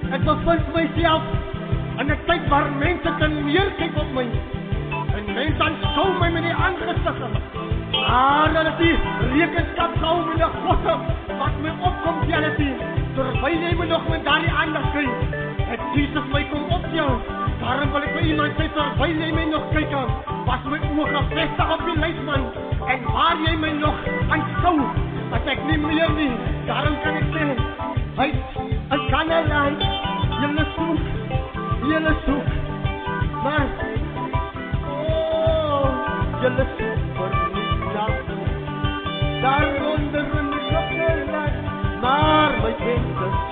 Ek bevind myself in 'n tyd waar mense kan meer kyk op my. En mense aanskou my met die aangesig. Maar hulle het die rekenskap gehou met die gosse wat my opkom teen het. Terwyl jy my nog met daardie aandag kyk, het Jesus my kom optel. Daarom wil ek vir iemand sê, terwyl jy my nog kyk, was my oë gefestig op die leisman. En waar jy my nog aanskou, as ek nie meer nie, daarom kan ek sê, hy kan alleen, julle soek, maar, julle soek vir my, daaronder in die kapelijn, maar my kind is